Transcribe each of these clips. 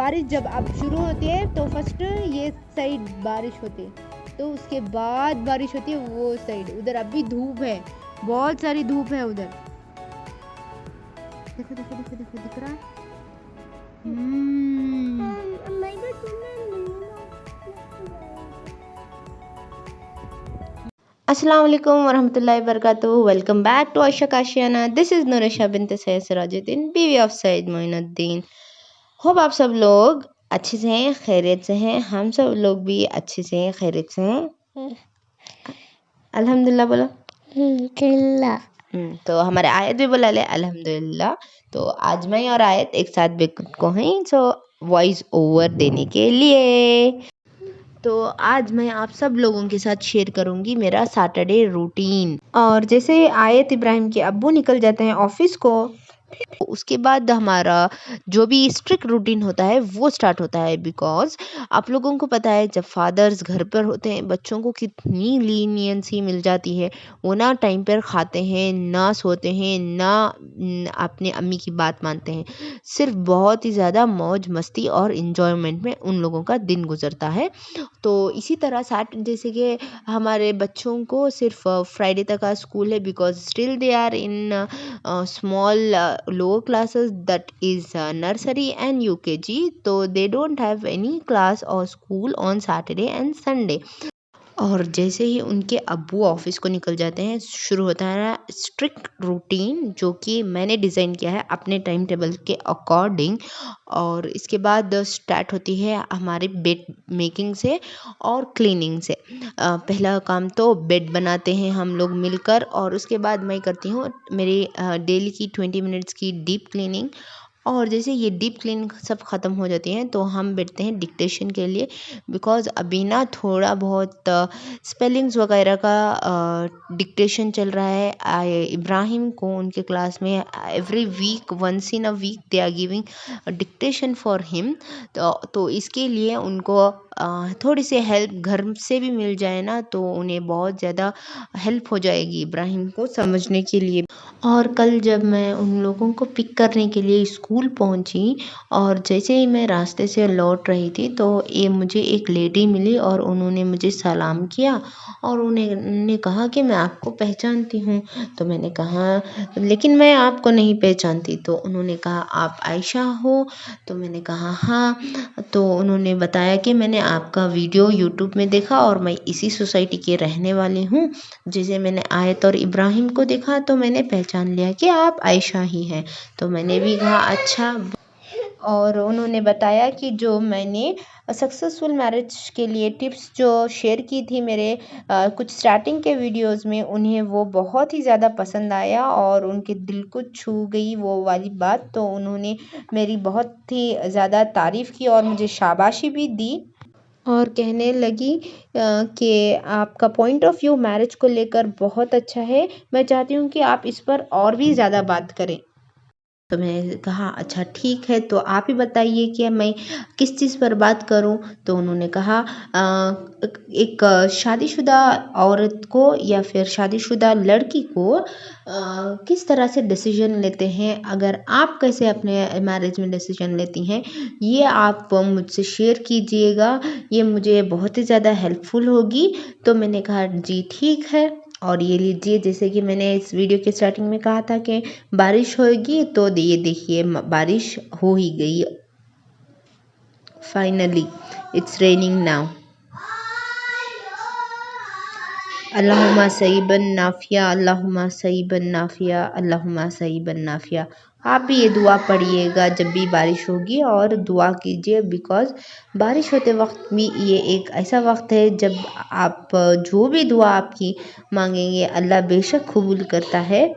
बारिश जब अब शुरू होती है तो फर्स्ट ये साइड बारिश होती है, तो उसके बाद बारिश होती है वो साइड। उधर अभी धूप है, बहुत सारी धूप है उधर। देखो देखो देखो देखो, दिख रहा है। अस्सलाम वालेकुम वरहमतुल्लाहि वबरकातुहू। Welcome back to Ayesha Kashiyana. This is Noorisha बिन्त सैयद सिराजुद्दीन, बीवी ऑफ सैयद मोइनुद्दीन। होप आप सब लोग अच्छे से हैं, खैरियत से हैं। हम सब लोग भी अच्छे से हैं, खैरियत से हैं। अल्हम्दुलिल्लाह बोलो। तो हमारे आयत भी बोला ले अल्हम्दुलिल्लाह। तो आज मैं और आयत एक साथ बेकुत को हैं सो वॉइस ओवर देने के लिए। तो आज मैं आप सब लोगों के साथ शेयर करूंगी मेरा सैटरडे रूटीन। और जैसे आयत इब्राहिम के अब्बू निकल जाते हैं ऑफिस को, उसके बाद हमारा जो भी स्ट्रिक्ट रूटीन होता है वो स्टार्ट होता है। बिकॉज आप लोगों को पता है जब फादर्स घर पर होते हैं बच्चों को कितनी लीनियंसी मिल जाती है। वो ना टाइम पर खाते हैं, ना सोते हैं, ना अपने अम्मी की बात मानते हैं। सिर्फ बहुत ही ज़्यादा मौज मस्ती और इन्जॉयमेंट में उन लोगों का दिन गुजरता है। तो इसी तरह जैसे कि हमारे बच्चों को सिर्फ फ्राइडे तक का स्कूल है, because still they are in small lower classes, that is nursery and UKG, so they don't have any class or school on Saturday and Sunday। और जैसे ही उनके अब्बू ऑफिस को निकल जाते हैं शुरू होता है स्ट्रिक्ट रूटीन, जो कि मैंने डिज़ाइन किया है अपने टाइम टेबल के अकॉर्डिंग। और इसके बाद स्टार्ट होती है हमारी बेड मेकिंग से और क्लीनिंग से। पहला काम तो बेड बनाते हैं हम लोग मिलकर, और उसके बाद मैं करती हूँ मेरी डेली की 20 मिनट्स की डीप क्लीनिंग। और जैसे ये डीप क्लीनिंग सब ख़त्म हो जाती हैं तो हम बैठते हैं डिक्टेशन के लिए। बिकॉज़ अभी ना थोड़ा बहुत स्पेलिंग्स वगैरह का डिक्टेशन चल रहा है। इब्राहिम को उनके क्लास में every week, once in a week they are giving dictation for him. तो इसके लिए उनको थोड़ी सी हेल्प घर से भी मिल जाए ना, तो उन्हें बहुत ज़्यादा हेल्प हो जाएगी इब्राहिम को समझने के लिए। और कल जब मैं उन लोगों को पिक करने के लिए स्कूल पहुंची, और जैसे ही मैं रास्ते से लौट रही थी तो ये मुझे एक लेडी मिली और उन्होंने मुझे सलाम किया और उन्होंने कहा कि मैं आपको पहचानती हूँ। तो मैंने कहा लेकिन मैं आपको नहीं पहचानती। तो उन्होंने कहा आप आयशा हो? तो मैंने कहा हाँ। तो उन्होंने बताया कि मैंने आपका वीडियो यूट्यूब में देखा और मैं इसी सोसाइटी के रहने वाली हूँ। जैसे मैंने आयत और इब्राहिम को देखा तो मैंने पहचान लिया कि आप आयशा ही हैं। तो मैंने भी कहा अच्छा। और उन्होंने बताया कि जो मैंने सक्सेसफुल मैरिज के लिए टिप्स जो शेयर की थी मेरे कुछ स्टार्टिंग के वीडियोस में, उन्हें वो बहुत ही ज़्यादा पसंद आया और उनके दिल को छू गई वो वाली बात। तो उन्होंने मेरी बहुत ही ज़्यादा तारीफ़ की और मुझे शाबाशी भी दी और कहने लगी कि आपका पॉइंट ऑफ व्यू मैरिज को लेकर बहुत अच्छा है, मैं चाहती हूँ कि आप इस पर और भी ज़्यादा बात करें। तो मैंने कहा अच्छा ठीक है, तो आप ही बताइए कि मैं किस चीज़ पर बात करूं। तो उन्होंने कहा एक शादीशुदा औरत को या फिर शादीशुदा लड़की को किस तरह से डिसीजन लेते हैं, अगर आप कैसे अपने मैरिज में डिसीजन लेती हैं, ये आप मुझसे शेयर कीजिएगा, ये मुझे बहुत ही ज़्यादा हेल्पफुल होगी। तो मैंने कहा जी ठीक है। और ये लीजिए, जैसे कि मैंने इस वीडियो के स्टार्टिंग में कहा था कि बारिश होगी, तो ये देखिए बारिश हो ही गई। Finally it's raining now. अल्लाहुम्मा सईबन नाफिया, अल्लाहुम्मा सईबन नाफिया, अल्लाहुम्मा सईबन नाफिया। आप भी ये दुआ पढ़िएगा जब भी बारिश होगी और दुआ कीजिए। बिकॉज़ बारिश होते वक्त भी ये एक ऐसा वक्त है जब आप जो भी दुआ आपकी मांगेंगे अल्लाह बेशक कबूल करता है।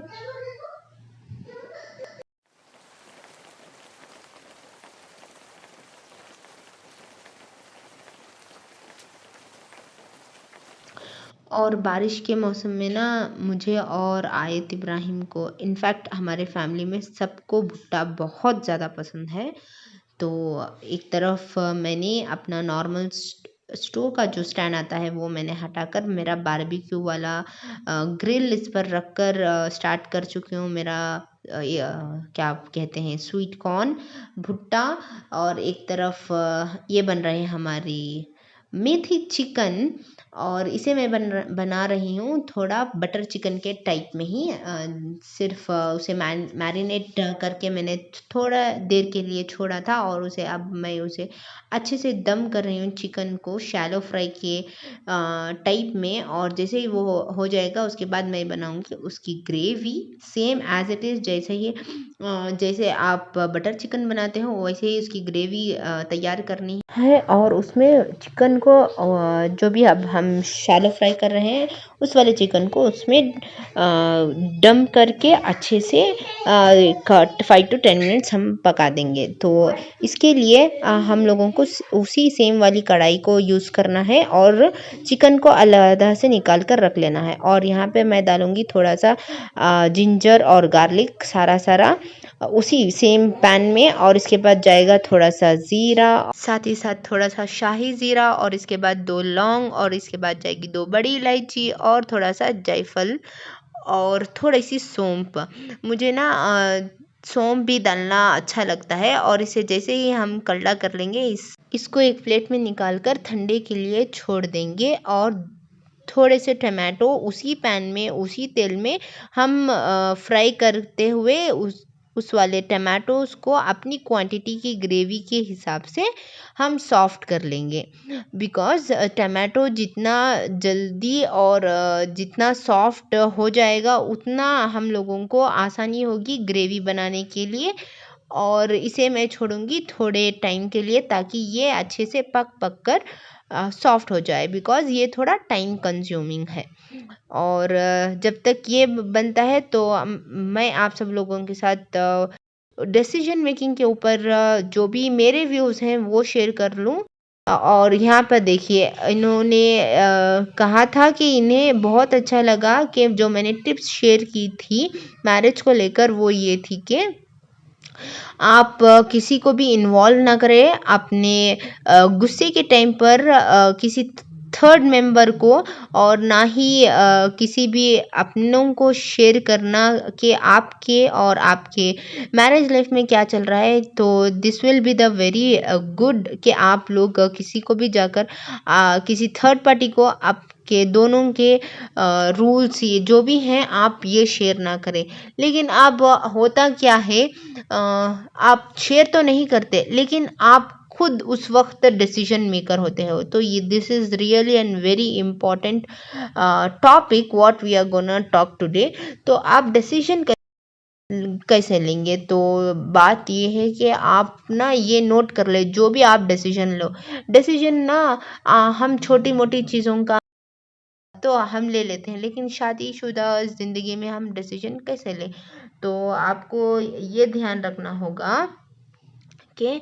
और बारिश के मौसम में ना मुझे और आयत इब्राहिम को, इनफैक्ट हमारे फैमिली में सबको भुट्टा बहुत ज़्यादा पसंद है। तो एक तरफ मैंने अपना नॉर्मल स्टोव का जो स्टैंड आता है वो मैंने हटाकर मेरा बारबेक्यू वाला ग्रिल इस पर रख कर स्टार्ट कर चुकी हूँ मेरा क्या कहते हैं, स्वीट कॉर्न, भुट्टा, और एक तरफ ये बन रहे हैं हमारी मेथी चिकन। और इसे मैं बना रही हूँ थोड़ा बटर चिकन के टाइप में ही, सिर्फ उसे मैरिनेट करके मैंने थोड़ा देर के लिए छोड़ा था, और उसे अब मैं उसे अच्छे से दम कर रही हूँ चिकन को शैलो फ्राई के टाइप में। और जैसे ही वो हो जाएगा उसके बाद मैं बनाऊँगी उसकी gravy, same as it is जैसे आप बटर चिकन बनाते हो वैसे ही उसकी ग्रेवी तैयार करनी है। और उसमें चिकन को जो भी अब हम शैलो फ्राई कर रहे हैं उस वाले चिकन को उसमें डम करके अच्छे से 5 to 10 मिनट्स हम पका देंगे। तो इसके लिए हम लोगों को उसी सेम वाली कढ़ाई को यूज़ करना है और चिकन को अलग से निकाल कर रख लेना है। और यहाँ पे मैं डालूँगी थोड़ा सा जिंजर और गार्लिक सारा उसी सेम पैन में, और इसके बाद जाएगा थोड़ा सा ज़ीरा, साथ ही साथ थोड़ा सा शाही ज़ीरा, और इसके बाद 2 लौंग, और इसके बाद जाएगी 2 बड़ी इलायची और थोड़ा सा जायफल और थोड़ी सी सौंफ। मुझे ना सौंफ भी डालना अच्छा लगता है। और इसे जैसे ही हम कड़ला कर लेंगे इसको एक प्लेट में निकाल कर ठंडे के लिए छोड़ देंगे। और थोड़े से टमाटो उसी पैन में उसी तेल में हम फ्राई करते हुए उस वाले टमाटोज को अपनी क्वांटिटी की ग्रेवी के हिसाब से हम सॉफ्ट कर लेंगे। बिकॉज़ टमाटो जितना जल्दी और जितना सॉफ्ट हो जाएगा उतना हम लोगों को आसानी होगी ग्रेवी बनाने के लिए। और इसे मैं छोड़ूंगी थोड़े टाइम के लिए ताकि ये अच्छे से पक कर सॉफ्ट हो जाए, बिकॉज़ ये थोड़ा टाइम कंज्यूमिंग है। और जब तक ये बनता है तो मैं आप सब लोगों के साथ डिसीजन मेकिंग के ऊपर जो भी मेरे व्यूज़ हैं वो शेयर कर लूँ। और यहाँ पर देखिए इन्होंने कहा था कि इन्हें बहुत अच्छा लगा कि जो मैंने टिप्स शेयर की थी मैरिज को लेकर, वो ये थी कि आप किसी को भी इन्वॉल्व ना करें अपने गुस्से के टाइम पर किसी थर्ड मेंबर को, और ना ही किसी भी अपनों को शेयर करना कि आपके और आपके मैरिज लाइफ में क्या चल रहा है। तो this will be the very good कि आप लोग किसी को भी जाकर किसी थर्ड पार्टी को आपके दोनों के रूल्स ये जो भी हैं आप ये शेयर ना करें। लेकिन अब होता क्या है, आप शेयर तो नहीं करते लेकिन आप खुद उस वक्त डिसीजन मेकर होते हो। तो ये this is really and very important topic what we are gonna talk today. तो आप डिसीजन कैसे लेंगे, तो बात ये है कि आप ना ये नोट कर ले जो भी आप डिसीजन लो। डिसीजन ना हम छोटी मोटी चीज़ों का तो हम ले लेते हैं, लेकिन शादीशुदा ज़िंदगी में हम डिसीजन कैसे लें। तो आपको ये ध्यान रखना होगा कि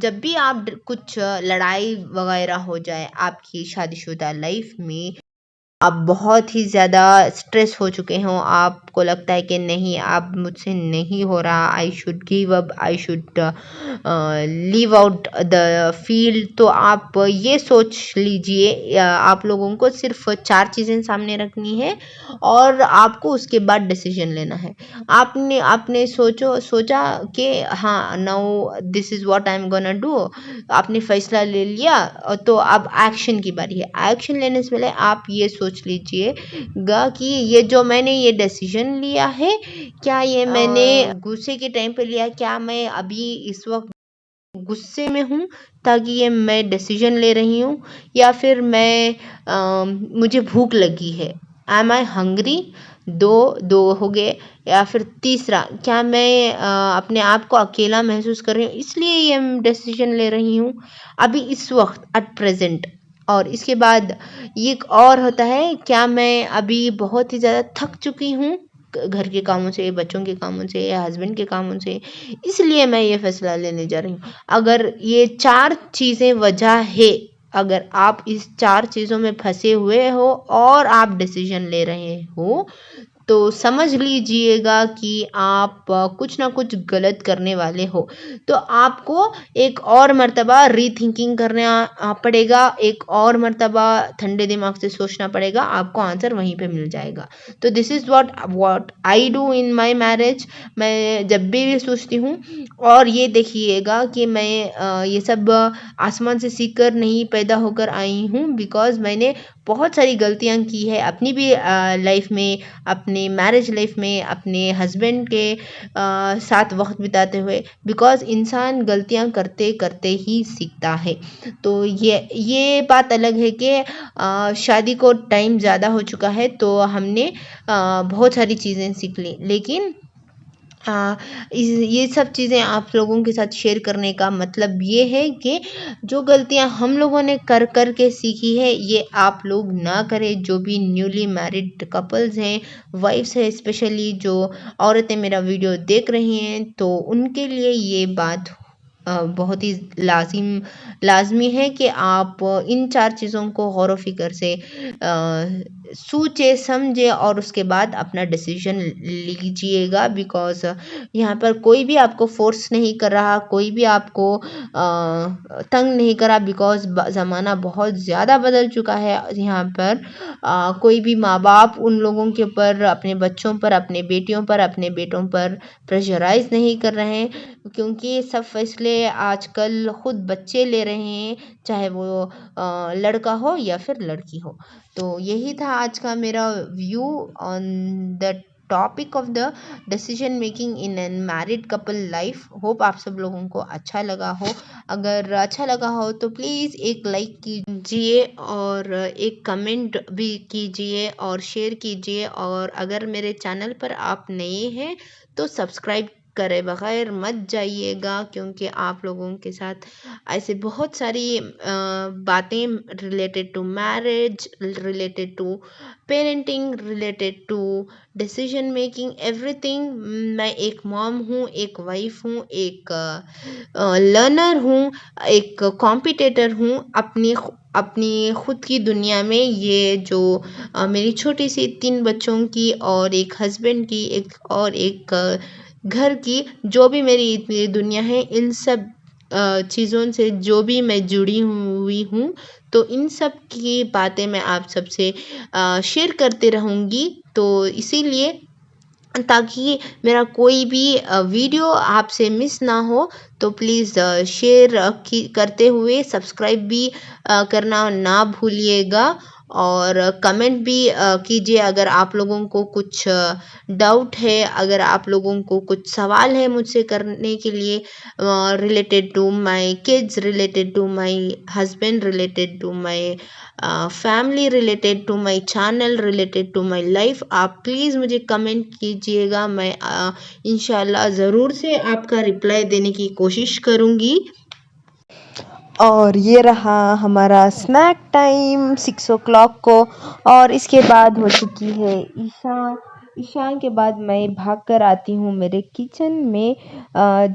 जब भी आप कुछ लड़ाई वगैरह हो जाए आपकी शादीशुदा लाइफ में, आप बहुत ही ज़्यादा स्ट्रेस हो चुके हों, आपको लगता है कि नहीं अब मुझसे नहीं हो रहा, I should give up, I should leave out the field. तो आप ये सोच लीजिए, आप लोगों को सिर्फ 4 चीज़ें सामने रखनी है और आपको उसके बाद डिसीजन लेना है। आपने आपने सोचा कि हाँ now this is what I am gonna do, आपने फैसला ले लिया, तो अब एक्शन की बारी है। एक्शन लेने से पहले आप ये सोच लीजिएगा कि ये जो मैंने ये डिसीजन लिया है क्या ये मैंने गुस्से के टाइम पे लिया, क्या मैं अभी इस वक्त गुस्से में हूँ ताकि ये मैं डिसीजन ले रही हूँ, या फिर मुझे भूख लगी है, एम आई हंग्री, दो हो गए। या फिर तीसरा, क्या मैं अपने आप को अकेला महसूस कर रही हूँ इसलिए ये डिसीजन ले रही हूँ अभी इस वक्त एट प्रेजेंट। और इसके बाद ये एक और होता है, क्या मैं अभी बहुत ही ज़्यादा थक चुकी हूँ घर के कामों से, बच्चों के कामों से या हस्बैंड के कामों से, इसलिए मैं ये फैसला लेने जा रही हूँ। अगर ये 4 चीज़ें वजह है, अगर आप इस 4 चीज़ों में फंसे हुए हो और आप डिसीजन ले रहे हो, तो समझ लीजिएगा कि आप कुछ ना कुछ गलत करने वाले हो। तो आपको एक और मर्तबा रीथिंकिंग करना पड़ेगा, एक और मर्तबा ठंडे दिमाग से सोचना पड़ेगा, आपको आंसर वहीं पे मिल जाएगा। तो this is what I do in my marriage. मैं जब भी सोचती हूँ, और ये देखिएगा कि मैं ये सब आसमान से सीख कर नहीं पैदा होकर आई हूँ, बिकॉज़ मैंने बहुत सारी गलतियाँ की है अपनी भी लाइफ में, अपने मैरिज लाइफ में, अपने हस्बैंड के साथ वक्त बिताते हुए, बिकॉज़ इंसान गलतियाँ करते करते ही सीखता है। तो ये बात अलग है कि शादी को टाइम ज़्यादा हो चुका है, तो हमने बहुत सारी चीज़ें सीख ली, लेकिन ये सब चीज़ें आप लोगों के साथ शेयर करने का मतलब ये है कि जो गलतियां हम लोगों ने कर कर के सीखी है, ये आप लोग ना करें। जो भी न्यूली मैरिड कपल्स हैं, वाइफ्स हैं, स्पेशली जो औरतें मेरा वीडियो देख रही हैं, तो उनके लिए ये बात बहुत ही लाजमी है कि आप इन 4 चीज़ों को गौर व फ़िक्र से सोचे समझे और उसके बाद अपना डिसीजन लीजिएगा, बिकॉज़ यहाँ पर कोई भी आपको फोर्स नहीं कर रहा, कोई भी आपको तंग नहीं कर रहा, बिकॉज़ ज़माना बहुत ज़्यादा बदल चुका है। यहाँ पर कोई भी माँ बाप उन लोगों के ऊपर, अपने बच्चों पर, अपने बेटियों पर, अपने बेटों पर प्रेशराइज़ नहीं कर रहे हैं, क्योंकि सब फैसले आजकल खुद बच्चे ले रहे हैं, चाहे वो लड़का हो या फिर लड़की हो। तो यही था आज का मेरा view on the topic of the decision making in an married couple life. Hope आप सब लोगों को अच्छा लगा हो। अगर अच्छा लगा हो तो प्लीज़ एक लाइक कीजिए और एक कमेंट भी कीजिए और शेयर कीजिए, और अगर मेरे चैनल पर आप नए हैं तो सब्सक्राइब करे बगैर मत जाइएगा, क्योंकि आप लोगों के साथ ऐसे बहुत सारी बातें related to marriage, related to parenting, related to decision making, everything. मैं एक मॉम हूँ, एक वाइफ हूँ, एक लर्नर हूँ, एक कॉम्पिटिटर हूँ अपनी खुद की दुनिया में। ये जो मेरी छोटी सी 3 बच्चों की और एक हस्बैंड की एक घर की, जो भी मेरी इतनी दुनिया है, इन सब चीज़ों से जो भी मैं जुड़ी हुई हूँ, तो इन सब की बातें मैं आप सबसे शेयर करते रहूँगी। तो इसीलिए, ताकि मेरा कोई भी वीडियो आपसे मिस ना हो, तो प्लीज़ शेयर करते हुए सब्सक्राइब भी करना ना भूलिएगा, और कमेंट भी कीजिए अगर आप लोगों को कुछ डाउट है, अगर आप लोगों को कुछ सवाल है मुझसे करने के लिए, related to my kids, related to my husband, related to my family, related to my channel, related to my life, आप प्लीज़ मुझे कमेंट कीजिएगा। मैं इंशाल्लाह ज़रूर से आपका रिप्लाई देने की कोशिश करूँगी। और ये रहा हमारा स्नैक टाइम 6 o'clock को, और इसके बाद हो चुकी है ईशा के बाद मैं भाग कर आती हूँ मेरे किचन में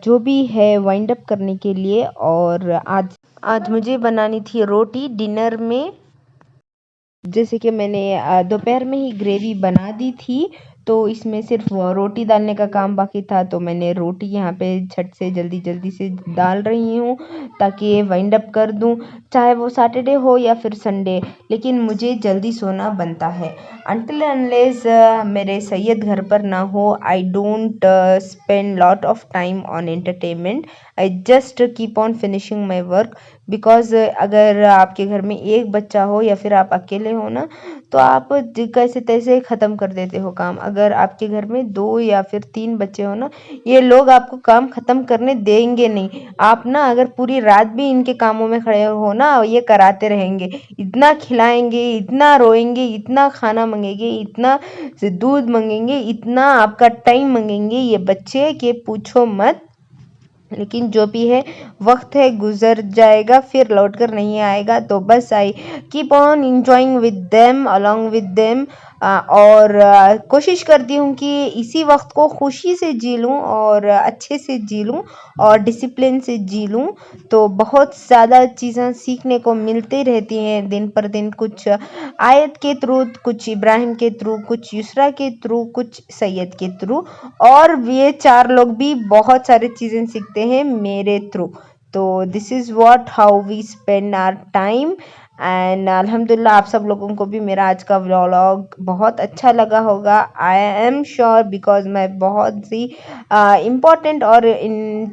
जो भी है वाइंड अप करने के लिए। और आज मुझे बनानी थी रोटी डिनर में, जैसे कि मैंने दोपहर में ही ग्रेवी बना दी थी, तो इसमें सिर्फ रोटी डालने का काम बाकी था। तो मैंने रोटी यहाँ पे झट से जल्दी से डाल रही हूँ, ताकि वाइंड अप कर दूँ, चाहे वो सैटरडे हो या फिर संडे, लेकिन मुझे जल्दी सोना बनता है। अनटिल अनलेस मेरे सैयद घर पर ना हो, I don't spend lot of time on entertainment, I just keep on finishing my work. Because अगर आपके घर में एक बच्चा हो या फिर आप अकेले हो ना, तो आप कैसे तैसे ख़त्म कर देते हो काम। अगर आपके घर में 2 या फिर 3 बच्चे हो ना, ये लोग आपको काम ख़त्म करने देंगे नहीं। आप ना अगर पूरी रात भी इनके कामों में खड़े हो ना, ये कराते रहेंगे, इतना खिलाएंगे, इतना रोएंगे, इतना खाना मांगेंगे, इतना दूध मांगेंगे, इतना आपका टाइम मांगेंगे ये बच्चे कि पूछो मत। लेकिन जो भी है, वक्त है, गुजर जाएगा, फिर लौट कर नहीं आएगा। तो बस I keep on enjoying with them, along with them, और कोशिश करती हूँ कि इसी वक्त को खुशी से जी लूँ और अच्छे से जी लूँ और डिसिप्लिन से जी लूँ। तो बहुत ज़्यादा चीज़ें सीखने को मिलती रहती हैं दिन पर दिन, कुछ आयत के थ्रू, कुछ इब्राहिम के थ्रू, कुछ युसरा के थ्रू, कुछ सैयद के थ्रू, और ये 4 लोग भी बहुत सारी चीज़ें सीखते हैं मेरे थ्रू। तो this is what how we spend our time. And अल्हम्दुलिल्लाह आप सब लोगों को भी मेरा आज का व्लॉग बहुत अच्छा लगा होगा, आई एम श्योर, बिकॉज मैं बहुत सी इम्पोर्टेंट और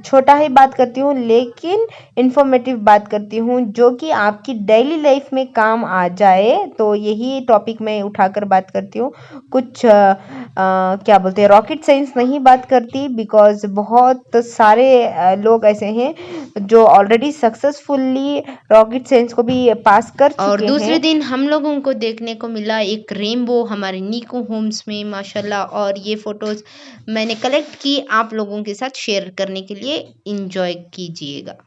छोटा ही बात करती हूँ लेकिन इन्फॉर्मेटिव बात करती हूँ जो कि आपकी डेली लाइफ में काम आ जाए। तो यही टॉपिक मैं उठाकर बात करती हूँ। कुछ क्या बोलते हैं, रॉकेट साइंस नहीं बात करती, बिकॉज बहुत सारे लोग ऐसे हैं जो ऑलरेडी सक्सेसफुली रॉकेट साइंस को भी पास कर और चुके दूसरे हैं। दिन हम लोगों को देखने को मिला एक रेनबो हमारे निको होम्स में माशाल्लाह, और ये फ़ोटोज़ मैंने कलेक्ट की आप लोगों के साथ शेयर करने के लिए। एंजॉय कीजिएगा।